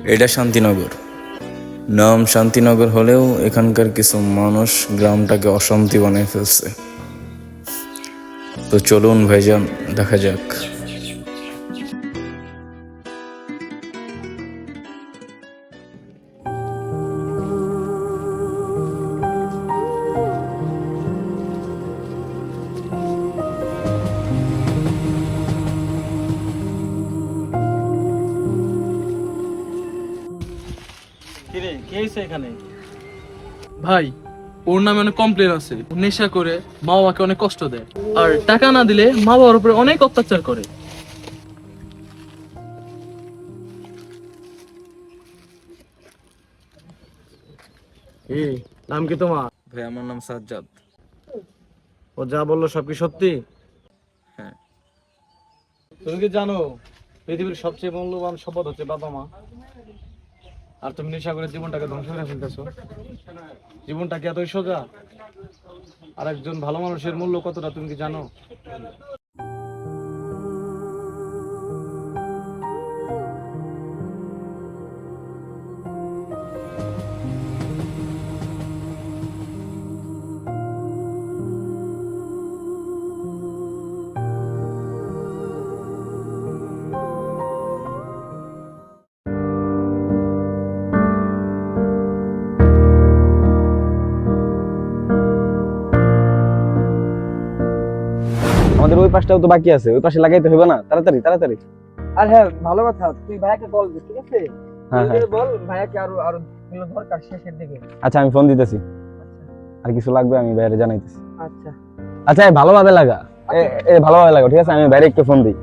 এটা শান্তিনগর। নাম শান্তিনগর হলেও এখানকার কিছু মানুষ গ্রামটাকে অশান্তি বানিয়ে ফেলছে। তো চলুন ভাইজান, দেখা যাক। কিরে কে হইছে এখানে? ভাই, ওর নামে অনেক কমপ্লেন আছে। ও নেশা করে মা বাবাকে অনেক কষ্ট দেয়, আর টাকা না দিলে মা বাবার উপরে অনেক অত্যাচার করে। নাম কি তোমার? ভাই আমার নাম সাজ্জাদ। ও যা বললো সব কি সত্যি? হ্যাঁ। তুমি কি জানো পৃথিবীর সবচেয়ে মূল্যবান সম্পদ হচ্ছে বাবা মা? আর তুমি নেশা করে জীবনটাকে ধ্বংস করে ফেলতেছো। জীবনটা কি এতই সোজা? আর একজন ভালো মানুষের মূল্য কতটা তুমি কি জানো? আমাদের ওই পাশটাও তো বাকি আছে, ওই পাশে লাগাইতে হবে না? তাড়াতাড়ি তাড়াতাড়ি। আর হ্যাঁ, ভালো কথা, তুই ভাইয়াকে বল দে, ঠিক আছে? হ্যাঁ, তুই হ্যাঁ। বল ভাইয়াকে আরো আরো দিলো দরকার শেষের দিকে। আচ্ছা, আমি ফোন দিতেছি। আর কিছু লাগবে আমি বাইরে জানাইতেছি। আচ্ছা আচ্ছা, এই ভালোভাবে লাগা, ভালোভাবে লাগা, ঠিক আছে? আমি বাইরে একটু ফোন দিই।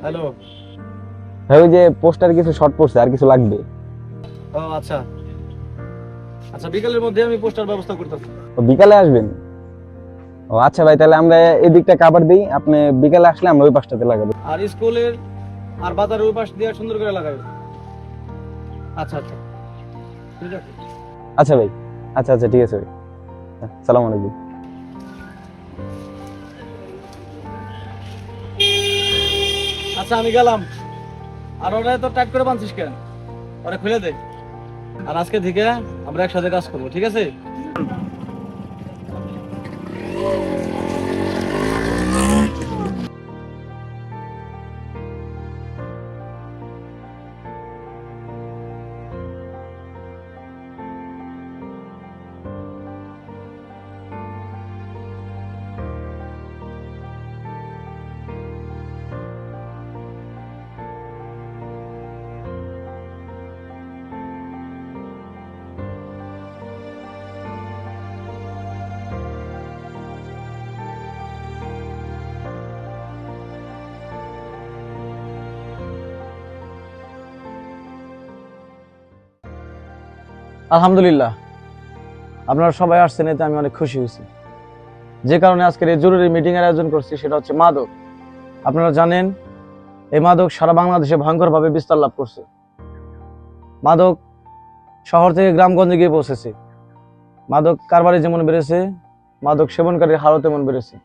হ্যালো। ভাই, ওই যে পোস্টারে কিছু শর্ট পড়ছে, আর কিছু লাগবে। ও আচ্ছা আচ্ছা, বিকালের মধ্যে আমি পোস্টার ব্যবস্থা করতেছি। তো বিকালে আসবেন? ও আচ্ছা ভাই, তাহলে আমরা এই দিকটা কাভার দিই, আপনি বিকালে আসলে আমরা ওই পাশটাতে লাগাবো। আর স্কুলের আর বাজারের ওই পাশ দিয়ে সুন্দর করে লাগাবে। আচ্ছা আচ্ছা, ঠিক আছে। আচ্ছা ভাই, আচ্ছা আচ্ছা, ঠিক আছে ভাই। সালাম আলাইকুম। আচ্ছা আমি গেলাম। আর ওরা তো টাইট করে বাঁধছিস কেন? ওরা খুলে দে। আর আজকে থেকে আমরা একসাথে কাজ করবো, ঠিক আছে? আলহামদুলিল্লাহ, আপনারা সবাই আসছেন, এতে আমি অনেক খুশি হয়েছি। যে কারণে আজকের এই জরুরি মিটিং এর আয়োজন করছি সেটা হচ্ছে মাদক। আপনারা জানেন এই মাদক সারা বাংলাদেশে ভয়ঙ্করভাবে বিস্তার লাভ করছে। মাদক শহর থেকে গ্রামগঞ্জে গিয়ে পৌঁছেছে। মাদক কারবারি যেমন বেড়েছে, মাদক সেবনকারীর হারও তেমন বেড়েছে।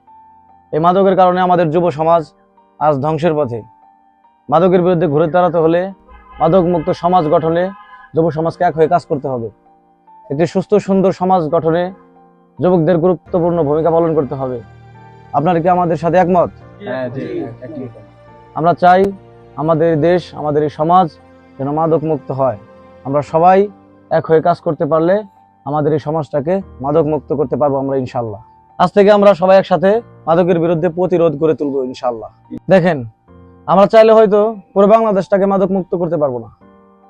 এই মাদকের কারণে আমাদের যুব সমাজ আজ ধ্বংসের পথে। মাদকের বিরুদ্ধে ঘুরে দাঁড়াতে হলে, মাদক মুক্ত সমাজ গঠনে যুব সমাজকে এক হয়ে কাজ করতে হবে। একটি সুস্থ সুন্দর সমাজ গঠনে যুবকদের গুরুত্বপূর্ণ ভূমিকা পালন করতে হবে। আপনারা কি আমাদের সাথে একমত? আমরা চাই আমাদের দেশ, আমাদের এই সমাজ যেন মাদক মুক্ত হয়। আমরা সবাই এক হয়ে কাজ করতে পারলে আমাদের এই সমাজটাকে মাদক মুক্ত করতে পারবো আমরা, ইনশাল্লাহ। আজ থেকে আমরা সবাই একসাথে মাদকের বিরুদ্ধে প্রতিরোধ করে তুলবো, ইনশাল্লাহ। দেখেন, আমরা চাইলে হয়তো পুরো বাংলাদেশটাকে মাদক মুক্ত করতে পারবো না,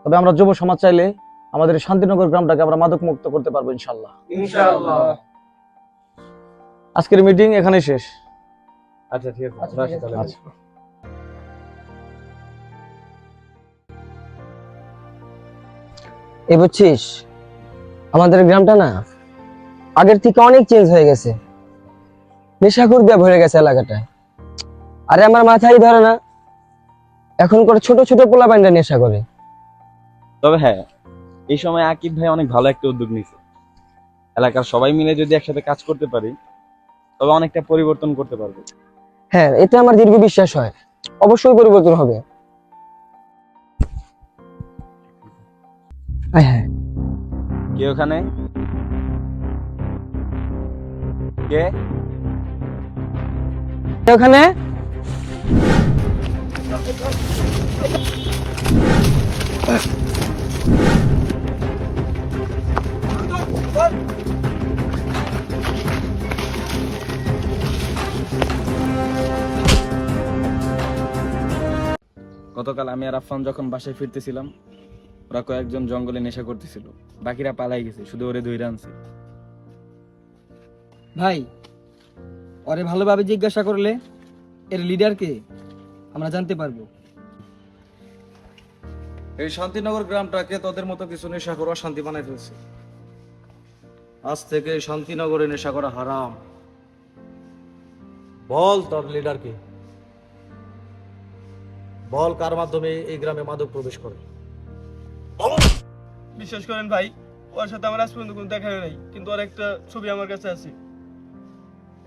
তবে আমরা যুব সমাজ চাইলে আমাদের শান্তিনগর গ্রামটাকে আমরা মাদক মুক্ত করতে পারবো, ইনশাল্লাহ। ইনশাআল্লাহ। আজকের মিটিং এখানেই শেষ। আচ্ছা ঠিক আছে, আচ্ছা, ঠিক আছে। আচ্ছা। এই বুঝছিস, আমাদের গ্রামটা না আগের থেকে অনেক চেঞ্জ হয়ে গেছে। নেশাখোর দিয়ে ভরে গেছে এলাকাটা। আরে আমার মাথায় ধরে না, এখন করে ছোট ছোট পোলাপাইনরা নেশা করে। তবে হ্যাঁ, এই সময় আকিব ভাই অনেক ভালো একটা উদ্যোগ নিয়েছে। এলাকার সবাই মিলে যদি একসাথে কাজ করতে পারি তবে অনেকটা পরিবর্তন করতে পারবো। হ্যাঁ, এতে আমার দীর্ঘ বিশ্বাস হয় অবশ্যই পরিবর্তন হবে। হ্যাঁ, কে ওখানে? কে? ওখানে গতকাল আমি আর আফফান যখন বাসায় ফিরতেছিলাম, ওরা কয়েকজন জঙ্গলে নেশা করতেছিল, বাকিরা পালাই গেছে, শুধু ওরে ধইরা আনছে। ভাই, ওরে ভালোভাবে জিজ্ঞাসা করলে এর লিডার কে আমরা জানতে পারবো। এই শান্তিনগর গ্রামটাকে তোদের মতো কিছু নেশা করা শান্তি বানাই ফেলছে। আজ থেকে শান্তিনগরে নেশা করা হারাম। বল তোর লিডার কে, বল কার মাধ্যমে এই গ্রামে মাদক প্রবেশ করে। বিশ্বাস করেন ভাই, ওর সাথে আমার আজ পর্যন্ত কোনো দেখা হয় নাই, কিন্তু ওর একটা ছবি আমার কাছে আছে,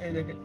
এই দেখেন।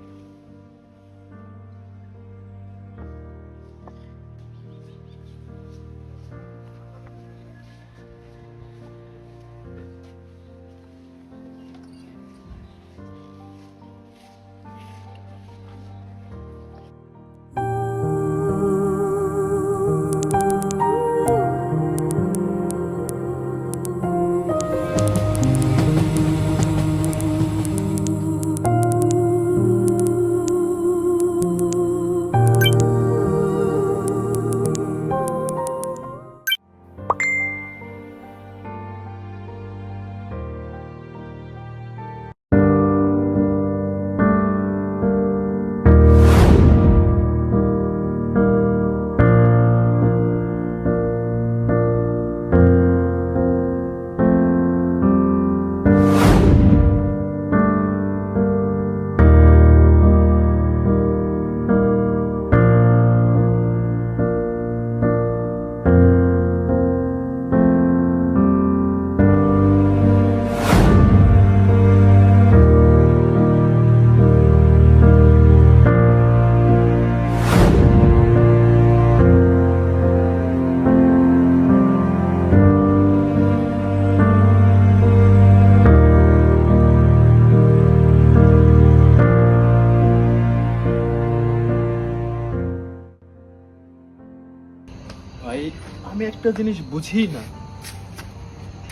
ভাই, আমি একটা জিনিস বুঝি না,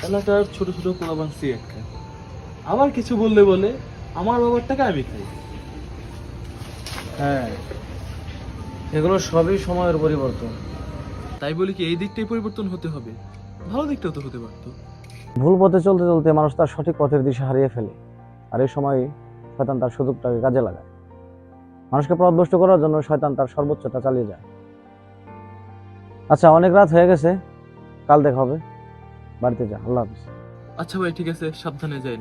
এলাকার ছোট ছোট পোলাপান সিগারেট খায়, আবার কিছু বললে বলে আমার বাবার টাকা আমি খাই। হ্যাঁ, এগুলো সবই সময়ের পরিবর্তন। তাই বলি কি এই দিকটাই পরিবর্তন হতে হবে? ভালো দিকটাও তো হতে পারতো। ভুল পথে চলতে চলতে মানুষ তার সঠিক পথের দিশা হারিয়ে ফেলে, আর এই সময় শয়তান তার সুযোগটাকে কাজে লাগায়। মানুষকে পথভ্রষ্ট করার জন্য শয়তান তার সর্বোচ্চটা চালিয়ে যায়। আচ্ছা, অনেক রাত হয়ে গেছে, কাল দেখা হবে, বাড়িতে যা। আল্লাহ হাফিজ। আচ্ছা ভাই, ঠিক আছে, সাবধানে যাই।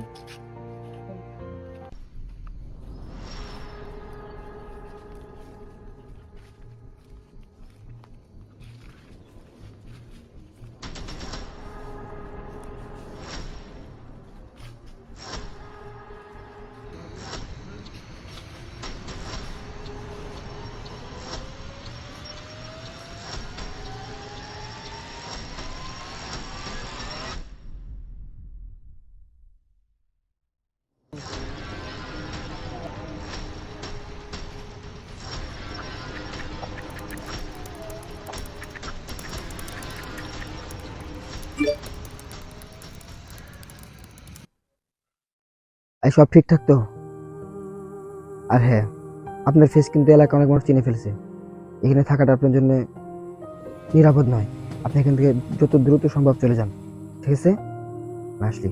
এই সব ঠিকঠাক তো? আর হ্যাঁ, আপনার ফেস কিন্তু এলাকা অনেক মানুষ চিনে ফেলছে। এখানে থাকাটা আপনার জন্য নিরাপদ নয়। আপনি এখান থেকে যত দ্রুত সম্ভব চলে যান, ঠিক আছে? আসলি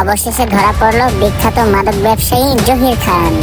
অবশেষে ধরা পড়ল বিখ্যাত মাদক ব্যবসায়ী জহির খান।